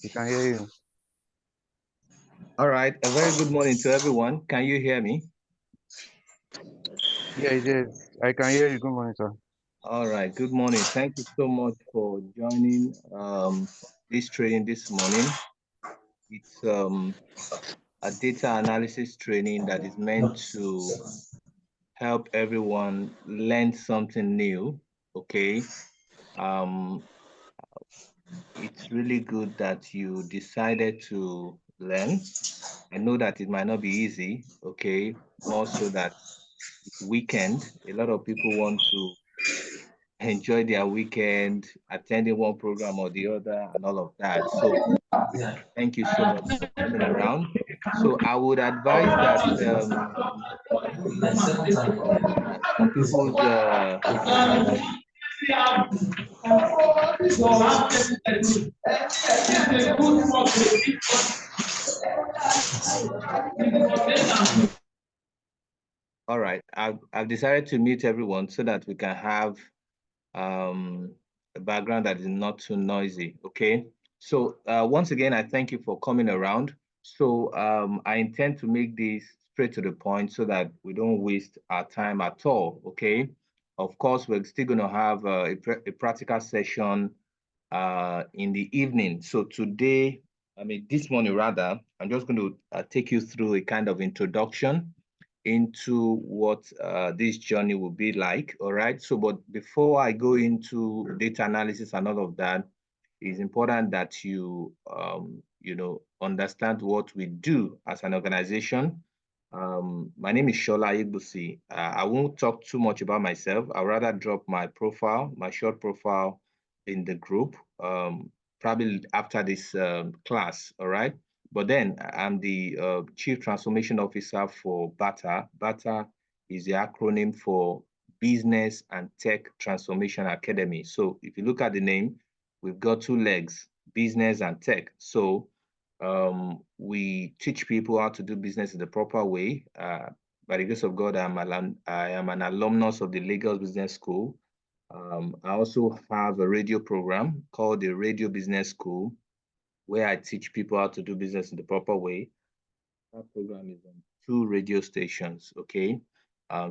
We can hear you. All right. A very good morning to everyone. Can you hear me? Yeah, it is. I can hear you. Good morning, sir. All right. Good morning. Thank you so much for joining this training this morning. It's a data analysis training that is meant to help everyone learn something new. Okay. Um, it's really good that you decided to learn. I know that it might not be easy. Okay. More so that weekend, a lot of people want to enjoy their weekend, attending one program or the other, and all of that. So thank you so much for coming around. So I would advise that some people's all right. I've decided to mute everyone so that we can have um, a background that is not too noisy. Okay. So once again, I thank you for coming around. So I intend to make this straight to the point so that we don't waste our time at all. Okay. Of course, we're still going to have a practical session in the evening. So today, I mean, this morning rather, I'm just going to take you through a kind of introduction into what this journey will be like. All right. So, but before I go into data analysis and all of that, it's important that you know, understand what we do as an organization. My name is Shola Igbusi. I won't talk too much about myself. I'll rather drop my profile, my short profile in the group, probably after this class. All right. But then I'm the Chief Transformation Officer for BATA. BATA is the acronym for Business and Tech Transformation Academy. So if you look at the name, we've got two legs, business and tech. So we teach people how to do business in the proper way. By the grace of God, I am an alumnus of the Lagos Business School. I also have a radio program called the Radio Business School, where I teach people how to do business in the proper way. That program is on two radio stations, okay?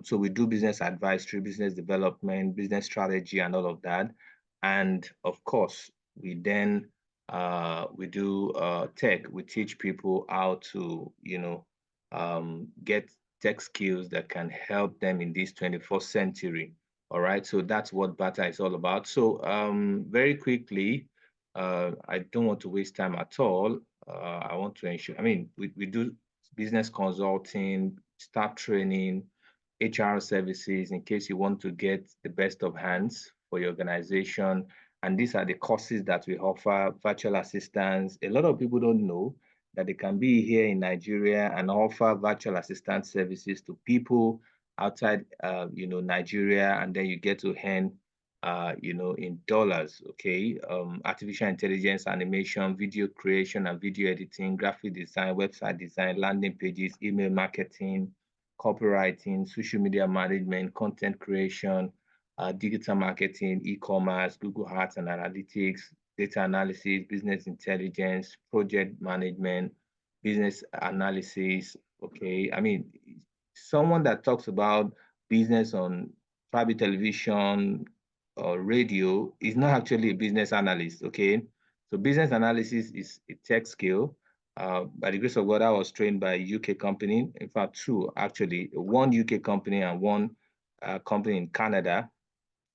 So we do business advisory, business development, business strategy, and all of that. And of course, we then we do tech. We teach people how to, you know, get tech skills that can help them in this 21st century. All right. So that's what BATA is all about. So very quickly, I don't want to waste time at all. I want to ensure, I mean, we do business consulting, staff training, HR services in case you want to get the best of hands for your organization. And these are the courses that we offer, virtual assistants. A lot of people don't know that they can be here in Nigeria and offer virtual assistant services to people outside, you know, Nigeria, and then you get to earn you know, in dollars, okay? Artificial intelligence, animation, video creation and video editing, graphic design, website design, landing pages, email marketing, copywriting, social media management, content creation, digital marketing, e-commerce, Google Ads and analytics, data analysis, business intelligence, project management, business analysis, okay? I mean, someone that talks about business on private television, or radio is not actually a business analyst, okay? So business analysis is a tech skill. By the grace of God, I was trained by a UK company. In fact, two actually, one UK company and one company in Canada.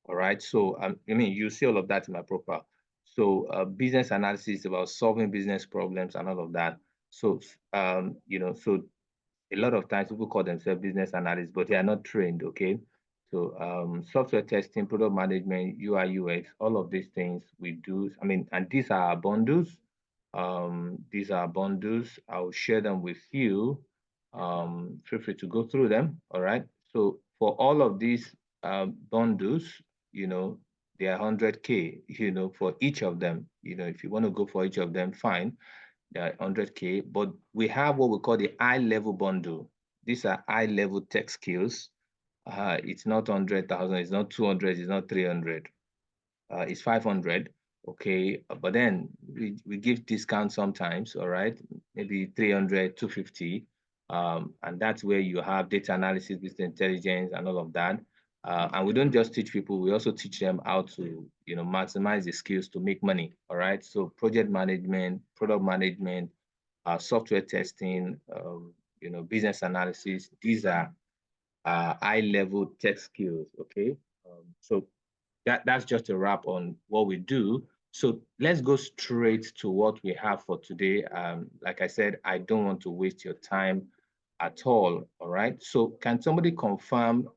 All right. So I mean, you see all of that in my profile. So business analysis is about solving business problems and all of that. So you know, so a lot of times people call themselves business analysts, but they are not trained, okay? So software testing, product management, UI, UX, all of these things we do. I mean, and these are our bundles. These are bundles. I'll share them with you. Feel free to go through them, all right? So for all of these bundles, you know, they are 100K, you know, for each of them. You know, if you want to go for each of them, fine. 100K, but we have what we call the high level bundle. These are high level tech skills. It's not 100,000, it's not 200, it's not 300, it's 500. okay? But then we give discounts sometimes, all right? Maybe 300, 250. And that's where you have data analysis, business intelligence, and all of that. And we don't just teach people, we also teach them how to, maximize the skills to make money, all right? So project management, product management, software testing, business analysis, these are high-level tech skills, okay? So that's just a wrap on what we do. So let's go straight to what we have for today. Like I said, I don't want to waste your time at all right? So can somebody confirm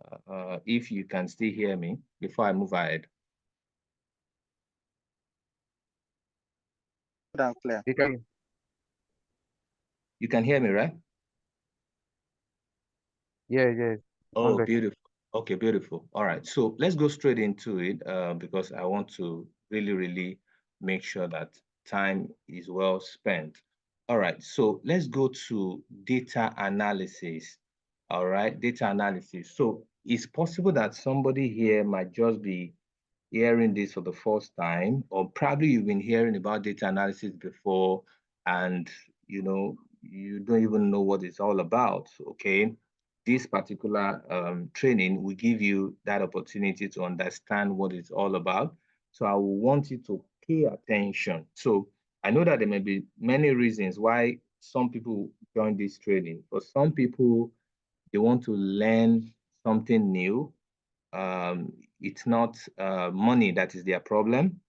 if you can still hear me before I move ahead? Loud and clear. You can hear me, right? Yes. Oh, 100. beautiful. Okay, beautiful. All right. So let's go straight into it because I want to really make sure that time is well spent. All right. So let's go to data analysis. All right. Data analysis. So it's possible that somebody here might just be hearing this for the first time, or probably you've been hearing about data analysis before and you don't even know what it's all about. Okay, this particular training will give you that opportunity to understand what it's all about. So I will want you to pay attention. So I know that there may be many reasons why some people join this training. For some people, they want to learn something new. It's not money that is their problem.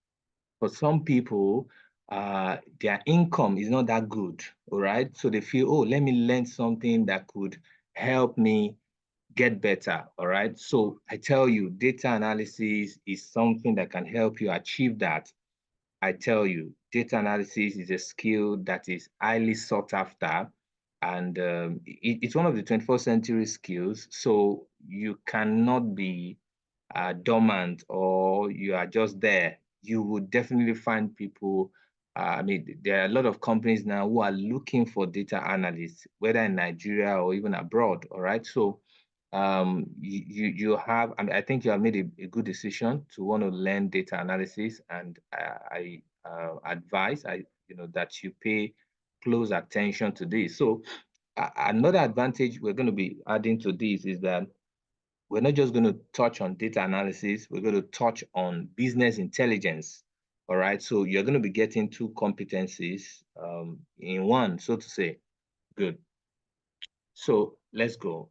For some people, their income is not that good, all right? So they feel, oh, let me learn something that could help me get better, all right? So I tell you, data analysis is something that can help you achieve that. I tell you, data analysis is a skill that is highly sought after, and it's one of the 21st century skills. So you cannot be dormant or you are just there. You would definitely find people. I mean, there are a lot of companies now who are looking for data analysts, whether in Nigeria or even abroad. All right, so you have, I mean, I think you have made a good decision to want to learn data analysis, and I advise that you pay close attention to this. So another advantage we're going to be adding to this is that we're not just going to touch on data analysis, we're going to touch on business intelligence. All right, so you're going to be getting two competencies in one, so to say. Good. So let's go.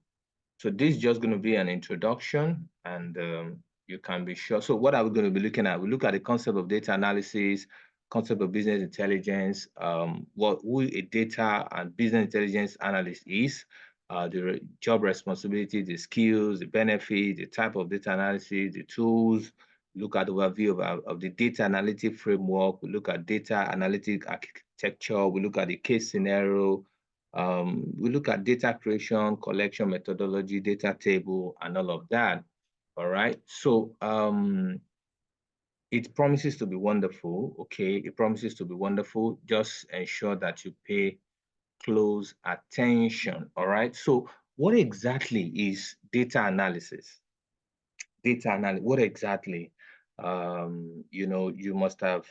So this is just going to be an introduction, and you can be sure. So what are we going to be looking at? We look at the concept of data analysis, concept of business intelligence, who a data and business intelligence analyst is, the job responsibility, the skills, the benefits, the type of data analysis, the tools. Look at the overview of the data analytic framework. We look at data analytic architecture. We look at the case scenario. We look at data creation, collection methodology, data table, and all of that. All right. So it promises to be wonderful. Okay. It promises to be wonderful. Just ensure that you pay close attention. All right. So what exactly is data analysis? Data analysis, what exactly? You must have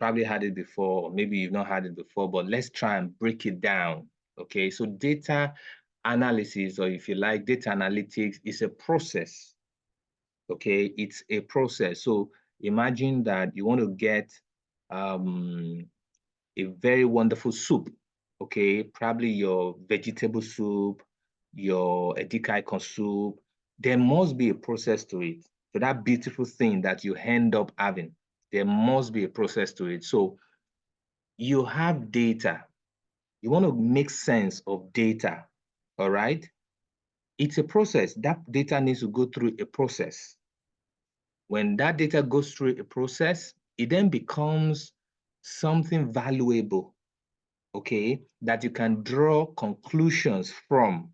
probably had it before, or maybe you've not had it before, but let's try and break it down. Okay, so data analysis, or if you like, data analytics is a process. Okay, it's a process. So imagine that you want to get a very wonderful soup. Okay, probably your vegetable soup, your edikaikon soup. There must be a process to it. So that beautiful thing that you end up having, there must be a process to it. So you have data. You want to make sense of data, all right? It's a process. That data needs to go through a process. When that data goes through a process, it then becomes something valuable, okay, that you can draw conclusions from.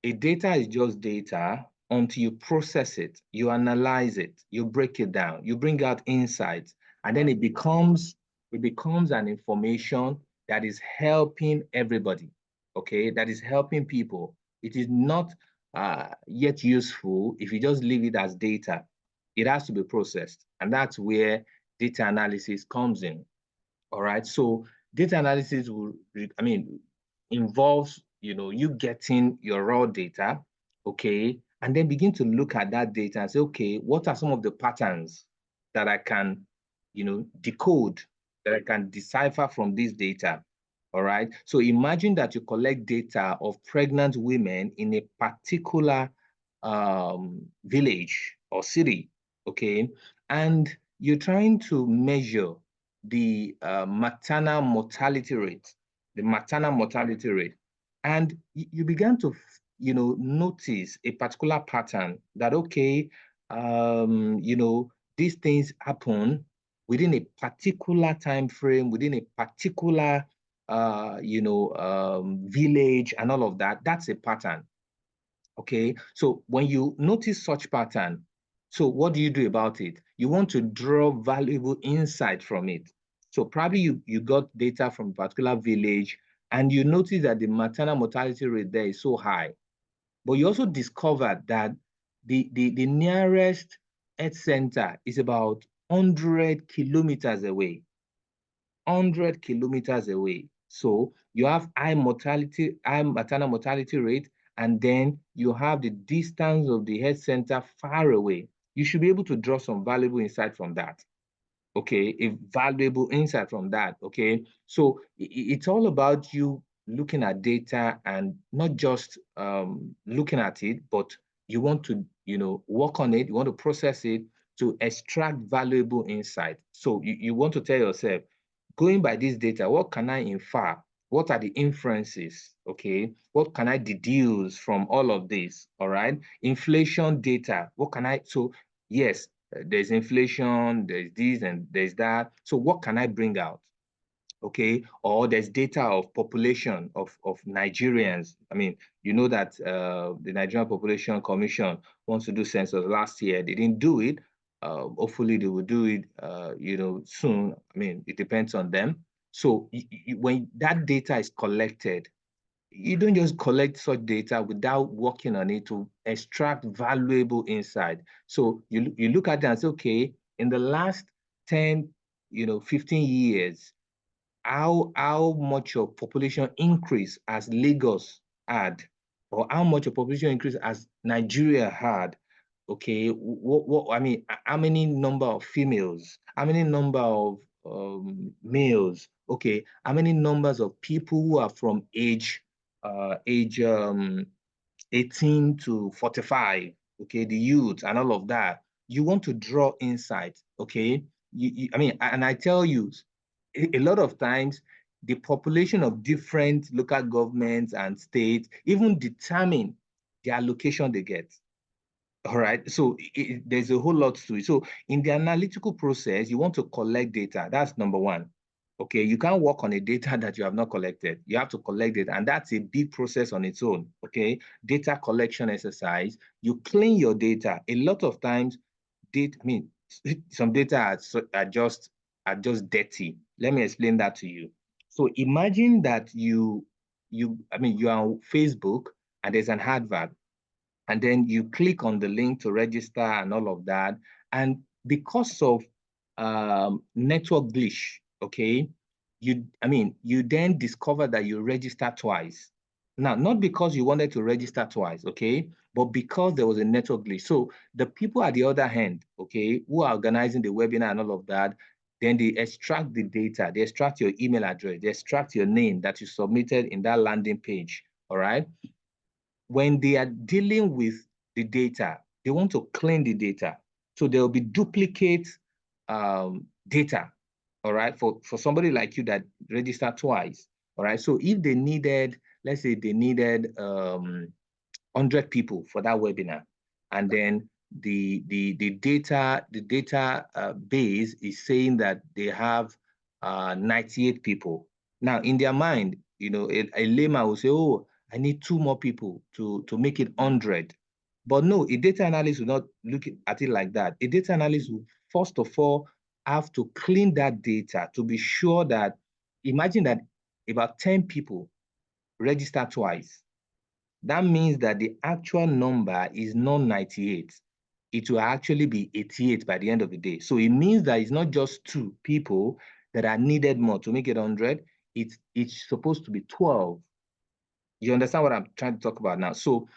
A data is just data until you process it, you analyze it, you break it down, you bring out insights, and then it becomes an information that is helping everybody, okay, that is helping people. It is not yet useful if you just leave it as data. It has to be processed, and that's where data analysis comes in. All right. So data analysis will, involves, you getting your raw data, okay, and then begin to look at that data and say, okay, what are some of the patterns that I can, decode, that I can decipher from this data? All right. So imagine that you collect data of pregnant women in a particular village or city, okay, and you're trying to measure the maternal mortality rate, and you began to, notice a particular pattern that, okay, these things happen within a particular time frame, within a particular, village and all of that. That's a pattern. Okay, so when you notice such pattern, so what do you do about it? You want to draw valuable insight from it. So probably you got data from a particular village and you notice that the maternal mortality rate there is so high. But you also discovered that the nearest health center is about 100 kilometers away. 100 kilometers away. So you have high maternal mortality rate, and then you have the distance of the health center far away. You should be able to draw some valuable insight from that. Okay, a valuable insight from that. Okay, so it's all about you looking at data and not just looking at it, but you want to, work on it. You want to process it to extract valuable insight. So you want to tell yourself, going by this data, what can I infer? What are the inferences? Okay, what can I deduce from all of this? All right, inflation data. What can I? So yes, there's inflation, there's this and there's that. So what can I bring out? Okay, or there's data of population of Nigerians. I mean, you know that the Nigerian Population Commission wants to do census last year. They didn't do it. Hopefully they will do it, soon. I mean, it depends on them. So when that data is collected, you don't just collect such data without working on it to extract valuable insight. So you look at it and say, okay, in the last 10, 15 years, how much of population increase as Lagos had, or how much of population increase as Nigeria had? Okay, how many number of females? How many number of males? Okay, how many numbers of people who are from age 18 to 45? Okay, the youth and all of that. You want to draw insight. Okay, and I tell you, a lot of times the population of different local governments and states even determine the allocation they get. All right. So there's a whole lot to it. So in the analytical process, you want to collect data. That's number one. Okay. You can't work on a data that you have not collected. You have to collect it. And that's a big process on its own. Okay. Data collection exercise. You clean your data. A lot of times, some data are just dirty. Let me explain that to you. So imagine that you're on Facebook and there's an advert, and then you click on the link to register and all of that. And because of network glitch, okay, you then discover that you register twice. Now, not because you wanted to register twice, okay, but because there was a network glitch. So the people at the other hand, okay, who are organizing the webinar and all of that, then they extract the data, they extract your email address, they extract your name that you submitted in that landing page, all right? When they are dealing with the data, they want to clean the data. So there will be duplicate data, all right, for somebody like you that registered twice, all right? So if they needed, let's say they needed 100 people for that webinar, and then the data base is saying that they have 98 people. Now, in their mind, a layman will say, oh, I need 2 more people to make it 100. But no, a data analyst will not look at it like that. A data analyst will first of all have to clean that data to be sure that, imagine that about 10 people register twice. That means that the actual number is not 98. it will actually be 88 by the end of the day. So it means that it's not just 2 people that are needed more to make it 100. It's supposed to be 12. You understand what I'm trying to talk about now? So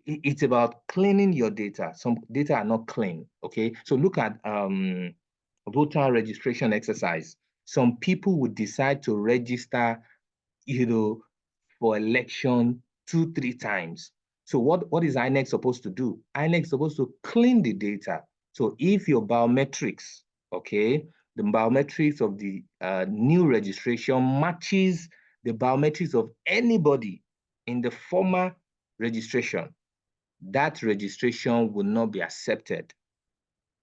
it's about cleaning your data. Some data are not clean, okay? So look at voter registration exercise. Some people would decide to register, for election 2, 3 times. So what is INEC supposed to do? INEC is supposed to clean the data. So if your biometrics, okay, the biometrics of the new registration matches the biometrics of anybody in the former registration, that registration will not be accepted.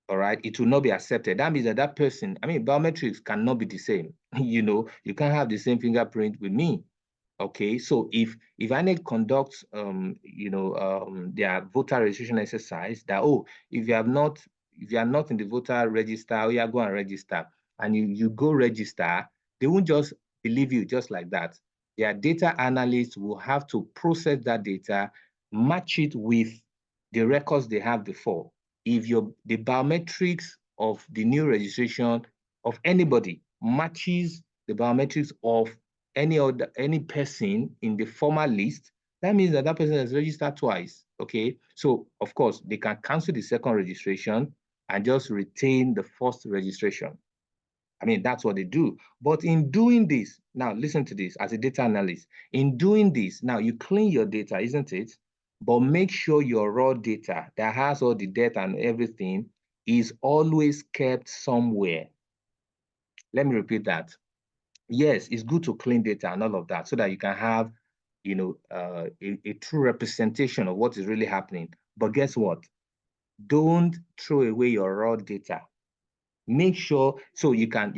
All right, it will not be accepted. That means that that person, biometrics cannot be the same. You can't have the same fingerprint with me. Okay, so if INEC conducts their voter registration exercise, that if you are not in the voter register, you go and register, and you go register, they won't just believe you just like that. Their data analysts will have to process that data, match it with the records they have before. If the biometrics of the new registration of anybody matches the biometrics of any person in the former list, that means that person is registered twice. Okay, so of course they can cancel the second registration and just retain the first registration. That's what they do. But in doing this, now listen to this, as a data analyst, in doing this, now you clean your data, isn't it? But make sure your raw data that has all the data and everything is always kept somewhere. Let me repeat that. Yes, it's good to clean data and all of that so that you can have, a true representation of what is really happening. But guess what? Don't throw away your raw data. Make sure, so you can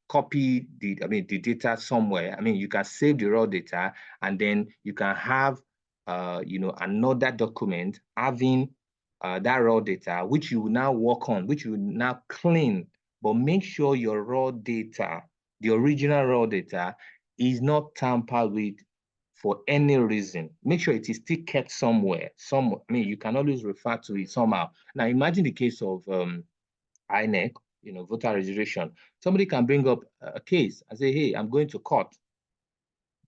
copy the data somewhere. You can save the raw data, and then you can have another document having that raw data, which you will now work on, which you will now clean. But make sure your raw data, the original raw data, is not tampered with for any reason. Make sure it is still kept somewhere. You can always refer to it somehow. Now imagine the case of INEC, voter registration. Somebody can bring up a case and say, hey, I'm going to court.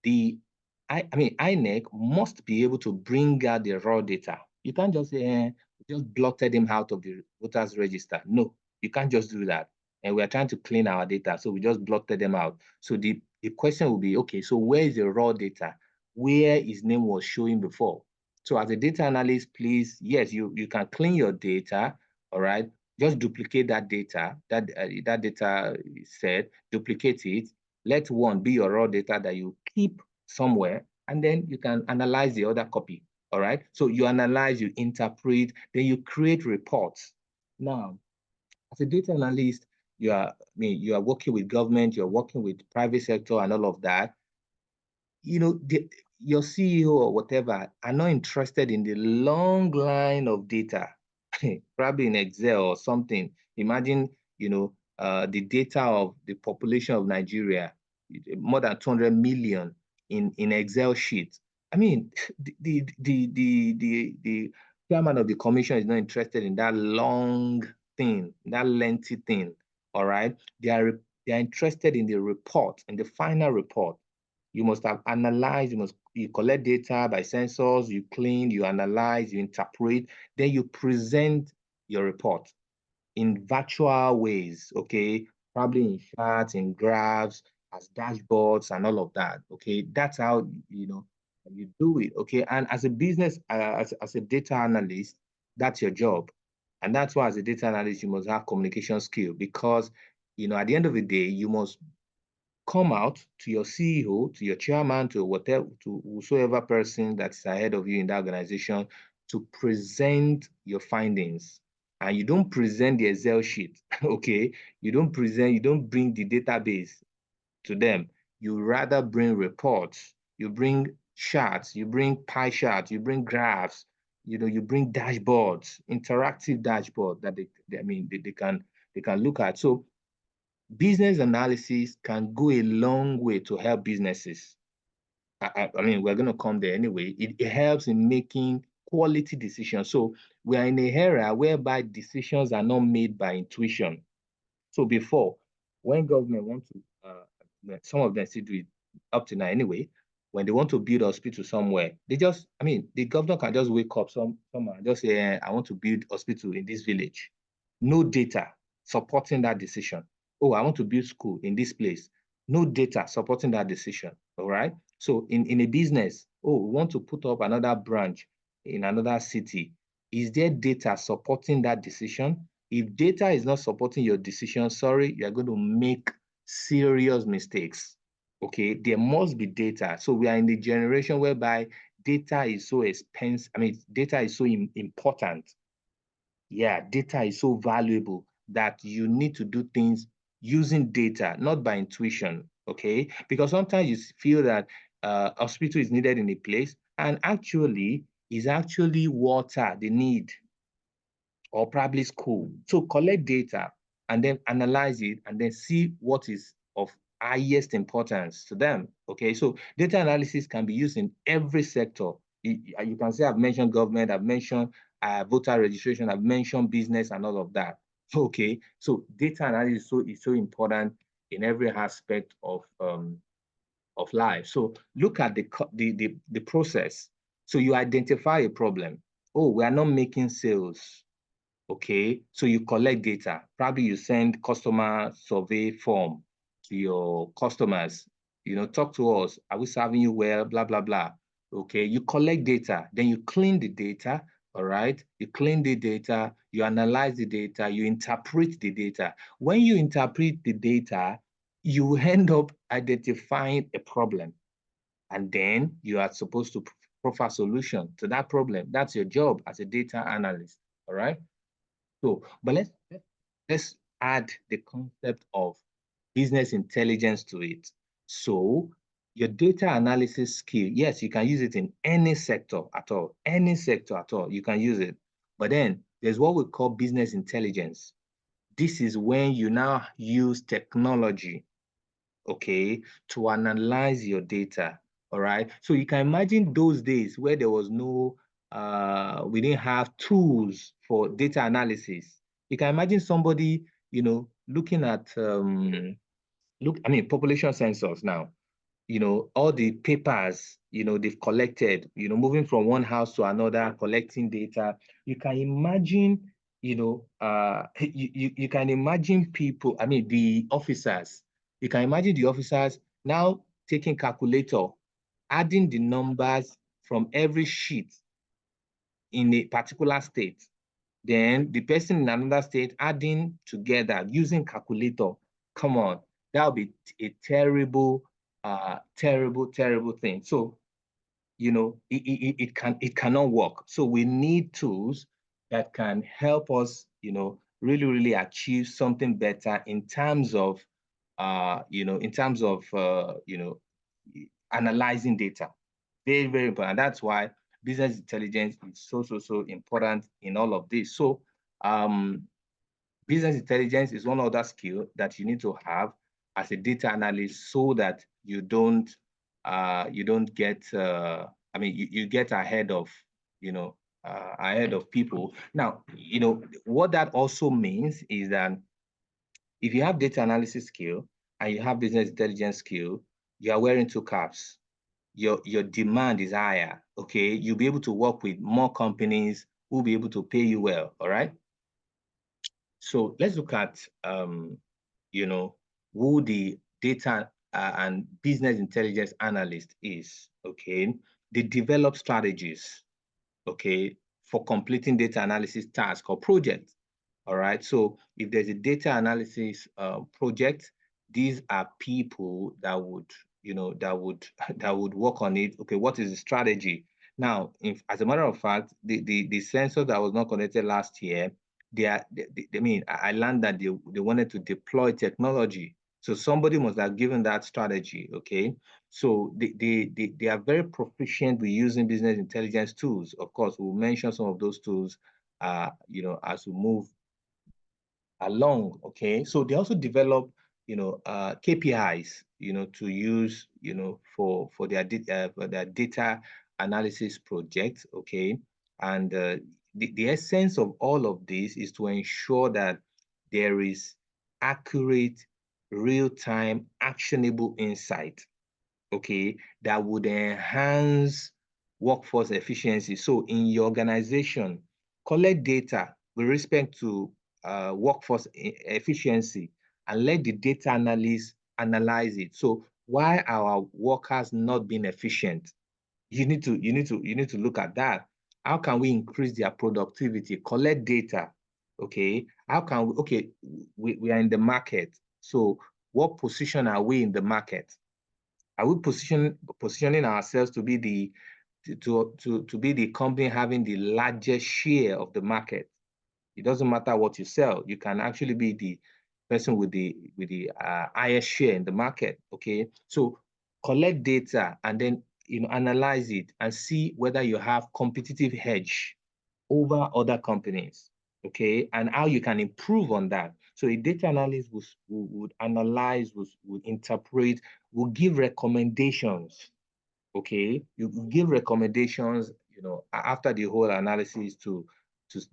INEC must be able to bring out the raw data. You can't just say, just blotted him out of the voters register. No, you can't just do that. And we're trying to clean our data, so we just blotted them out. So the question will be, okay, so where is the raw data? Where his name was showing before? So as a data analyst, please, yes, you can clean your data, all right? Just duplicate that data, that data set, duplicate it. Let one be your raw data that you keep somewhere, and then you can analyze the other copy. All right. So you analyze, you interpret, then you create reports. Now, as a data analyst, you are working with government, you're working with private sector and all of that. Your CEO or whatever are not interested in the long line of data, probably in Excel or something. Imagine, the data of the population of Nigeria, more than 200 million in Excel sheets. The chairman of the commission is not interested in that long thing, that lengthy thing. All right, they are interested in the report, in the final report. You must have analyzed, you collect data by sensors, you clean, you analyze, you interpret, then you present your report in virtual ways, okay? Probably in charts, in graphs, as dashboards and all of that, okay? That's how, you do it, okay? And as a business, as a data analyst, that's your job. And that's why as a data analyst, you must have communication skill because, at the end of the day, you must come out to your CEO, to your chairman, to whatever, to whosoever person that's ahead of you in that organization to present your findings. And you don't present the Excel sheet, okay? You don't bring the database to them. You rather bring reports, you bring charts, you bring pie charts, you bring graphs, you bring dashboards, interactive dashboard that they can look at. So business analysis can go a long way to help businesses. We're going to come there anyway. It helps in making quality decisions. So we are in a era whereby decisions are not made by intuition. So before, when government want to, some of them still do it up to now anyway, when they want to build a hospital somewhere, they just, I mean, the governor can just wake up someone and just say, I want to build hospital in this village. No data supporting that decision. Oh, I want to build school in this place. No data supporting that decision. All right. So in a business, oh, we want to put up another branch in another city. Is there data supporting that decision? If data is not supporting your decision, sorry, you're going to make serious mistakes. Okay, there must be data. So we are in the generation whereby data is so expensive. I mean, data is so important. Yeah, data is so valuable that you need to do things using data, not by intuition. Okay, because sometimes you feel that hospital is needed in a place, and actually is actually water they need, or probably school. So collect data and then analyze it and then see what is of highest importance to them. Okay, so data analysis can be used in every sector. You can say I've mentioned government, I've mentioned voter registration, I've mentioned business and all of that. Okay, so data analysis is so important in every aspect of life. So look at the process. So you identify a problem. Oh, we are not making sales. Okay, so you collect data. Probably you send customer survey form to your customers. You know, talk to us. Are we serving you well? Blah, blah, blah. Okay, you collect data. Then you clean the data. All right, you clean the data, you analyze the data, you interpret the data. When you interpret the data, you end up identifying a problem. And then you are supposed to offer a solution to that problem. That's your job as a data analyst. All right. So, but let's add the concept of business intelligence to it. So, your data analysis skill, yes, you can use it in any sector at all, any sector at all, you can use it. But then there's what we call business intelligence. This is when you now use technology, okay, to analyze your data. All right. So you can imagine those days where there was no we didn't have tools for data analysis. You can imagine somebody, looking at population census now, all the papers, they've collected, moving from one house to another, collecting data. You can imagine, you can imagine people, the officers, you can imagine the officers now taking calculator, adding the numbers from every sheet in a particular state. Then the person in another state adding together using calculator. Come on, that would be a terrible, terrible thing. So, it cannot work. So we need tools that can help us, really, really achieve something better in terms of, analyzing data. Very, very important. That's why business intelligence is so important in all of this. So business intelligence is one other skill that you need to have as a data analyst, so that you don't get you get ahead of people. Now, what that also means is that if you have data analysis skill and you have business intelligence skill, you are wearing two caps. Your demand is higher. Okay, you'll be able to work with more companies who will be able to pay you well. All right. So let's look at who the data and business intelligence analyst is. Okay, they develop strategies, okay, for completing data analysis task or project. All right. So if there's a data analysis project, these are people that would, that would work on it. Okay, what is the strategy? Now, as a matter of fact, the sensor that was not connected last year, I learned that they wanted to deploy technology. So somebody must have given that strategy. Okay. So they are very proficient with using business intelligence tools. Of course, we'll mention some of those tools, as we move along. Okay, so they also develop, KPIs, to use, for their data analysis project. Okay, And the essence of all of this is to ensure that there is accurate, real-time, actionable insight, okay, that would enhance workforce efficiency. So in your organization, collect data with respect to workforce efficiency and let the data analyst analyze it. So why are our workers not being efficient? You need to look at that. How can we increase their productivity? Collect data. Okay. How can we, okay, we are in the market. So what position are we in the market? Are we positioning ourselves to be the to be the company having the largest share of the market? It doesn't matter what you sell. You can actually be the person with the highest share in the market. Okay, so collect data and then analyze it and see whether you have competitive edge over other companies. Okay, and how you can improve on that. So a data analyst would analyze, would interpret, would give recommendations. Okay, you give recommendations, after the whole analysis to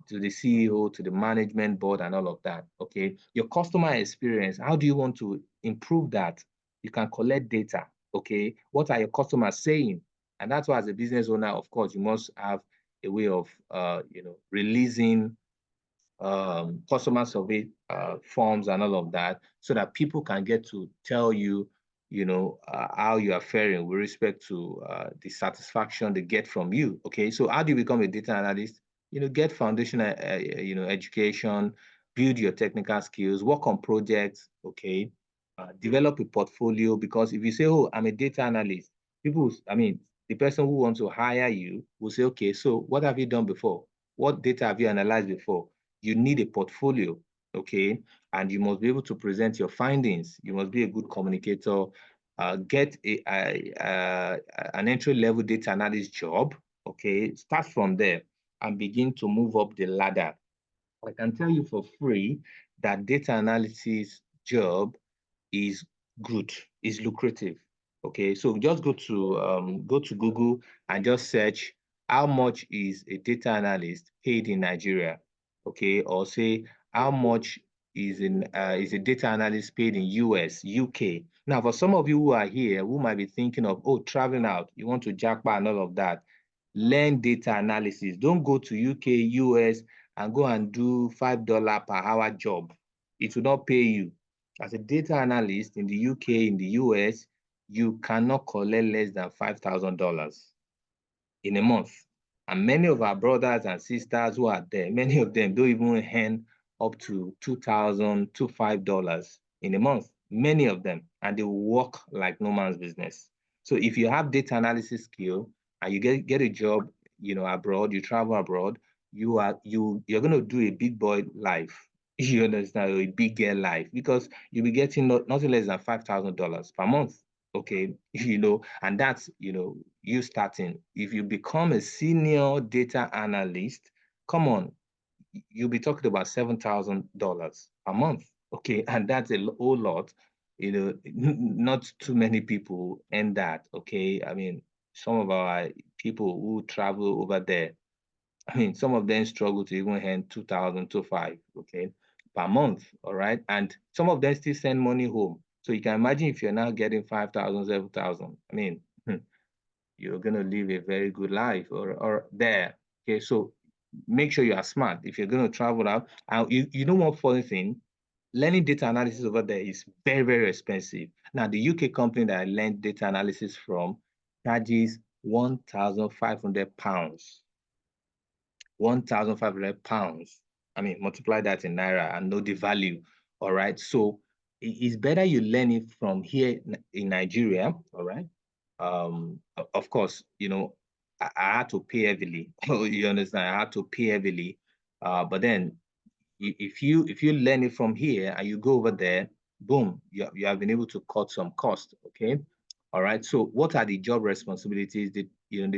the CEO, to the management board, and all of that. Okay, your customer experience, how do you want to improve that? You can collect data. Okay, what are your customers saying? And that's why, as a business owner, of course, you must have a way of, releasing customer survey forms and all of that, so that people can get to tell you, how you are faring with respect to the satisfaction they get from you. Okay, so how do you become a data analyst? Get foundational, education, build your technical skills, work on projects. Okay, develop a portfolio, because if you say, "Oh, I'm a data analyst," the person who wants to hire you will say, "Okay, so what have you done before? What data have you analyzed before?" You need a portfolio, okay? And you must be able to present your findings. You must be a good communicator. Get an entry-level data analyst job, okay? Start from there and begin to move up the ladder. I can tell you for free that data analysis job is good, is lucrative. Okay, so just go to Google and just search how much is a data analyst paid in Nigeria. Okay, or say how much is a data analyst paid in US, UK. Now, for some of you who are here who might be thinking of, oh, traveling out, you want to jackpot and all of that, learn data analysis. Don't go to UK, US, and go and do $5 per hour job. It will not pay you. As a data analyst in the UK, in the US, you cannot collect less than $5,000 in a month. And many of our brothers and sisters who are there, many of them don't even earn up to $2,000 to $5 in a month. Many of them, and they work like no man's business. So if you have data analysis skill and you get a job, abroad, you travel abroad, you're going to do a big boy life. You understand, a big girl life, because you'll be getting nothing less than $5,000 per month. Okay, and that's, you starting. If you become a senior data analyst, come on, you'll be talking about $7,000 a month. Okay, and that's a whole lot. Not too many people earn that. Okay, some of our people who travel over there, some of them struggle to even earn 2,000 to 5, okay, per month. All right, and some of them still send money home. So you can imagine if you're now getting 5,000, 7,000. You're gonna live a very good life or there. Okay, so make sure you are smart if you're gonna travel out. And you know one funny thing, learning data analysis over there is very, very expensive. Now, the UK company that I learned data analysis from charges £1,500. £1,500. Multiply that in Naira and know the value. All right. So it's better you learn it from here in Nigeria. All right. Of course, I had to pay heavily. You understand? I had to pay heavily. But then if you learn it from here and you go over there, boom, you have been able to cut some cost. Okay. All right. So what are the job responsibilities? They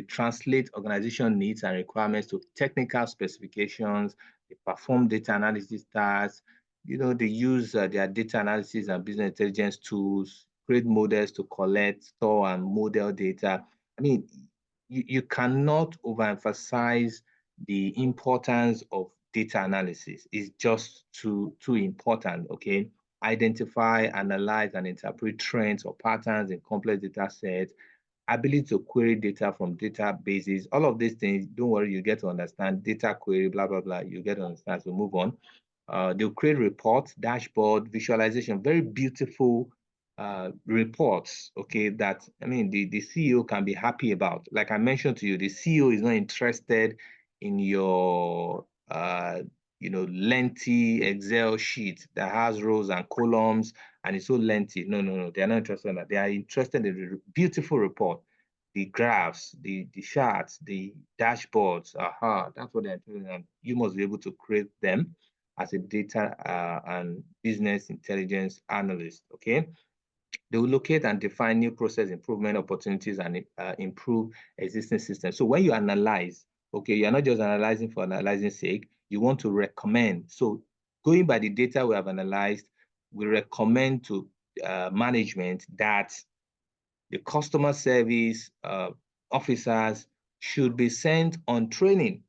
translate organization needs and requirements to technical specifications. They perform data analysis tasks. They use their data analysis and business intelligence tools, create models to collect, store, and model data. You cannot overemphasize the importance of data analysis is just too important, okay? Identify, analyze, and interpret trends or patterns in complex data sets, ability to query data from databases, all of these things, don't worry, you get to understand data query, blah, blah, blah, you get to understand, so move on. They'll create reports, dashboard, visualization, very beautiful reports, okay, that, I mean, the CEO can be happy about. Like I mentioned to you, the CEO is not interested in your, lengthy Excel sheet that has rows and columns and it's so lengthy. No, they're not interested in that. They are interested in the beautiful report, the graphs, the charts, the dashboards. That's what they're interested in. You must be able to create them as a data and business intelligence analyst, okay? They will locate and define new process improvement opportunities and improve existing systems. So when you analyze, okay, you're not just analyzing for analyzing sake, you want to recommend. So going by the data we have analyzed, we recommend to management that the customer service officers should be sent on training.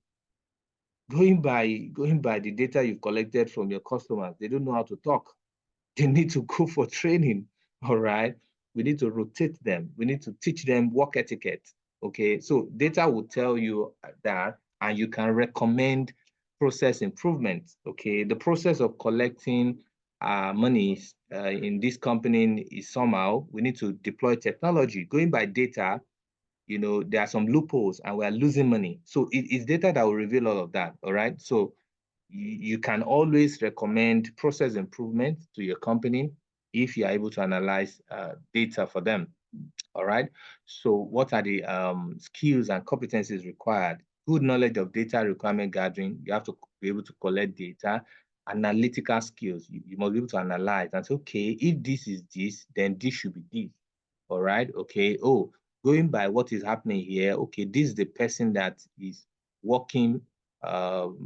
Going by the data you've collected from your customers, they don't know how to talk. They need to go for training, all right? We need to rotate them. We need to teach them work etiquette, okay? So data will tell you that, and you can recommend process improvements, okay? The process of collecting money in this company is somehow, we need to deploy technology. Going by data, there are some loopholes and we are losing money. So it's data that will reveal all of that, all right? So you can always recommend process improvement to your company if you are able to analyze data for them, all right? So what are the skills and competencies required? Good knowledge of data requirement gathering. You have to be able to collect data. Analytical skills. You must be able to analyze and say, okay, if this is this, then this should be this, all right? Okay, going by what is happening here, okay, this is the person that is working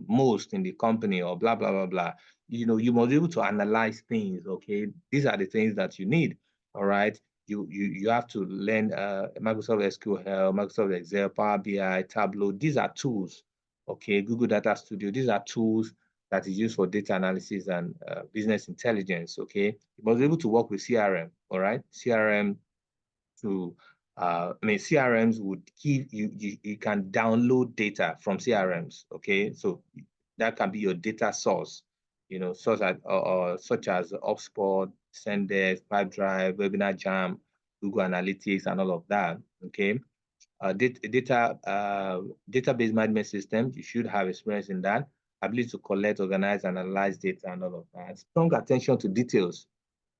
most in the company or blah, blah, blah, blah. You must be able to analyze things, okay? These are the things that you need, all right? You have to learn Microsoft SQL, Microsoft Excel, Power BI, Tableau. These are tools, okay? Google Data Studio. These are tools that is used for data analysis and business intelligence, okay? You must be able to work with CRM, all right? CRM to, CRMs would give you can download data from CRMs, okay? So that can be your data source, such as HubSpot, Zendesk, Pipedrive, Webinar Jam, Google Analytics, and all of that, okay? Database management system, you should have experience in that. Ability to collect, organize, and analyze data and all of that. Strong attention to details.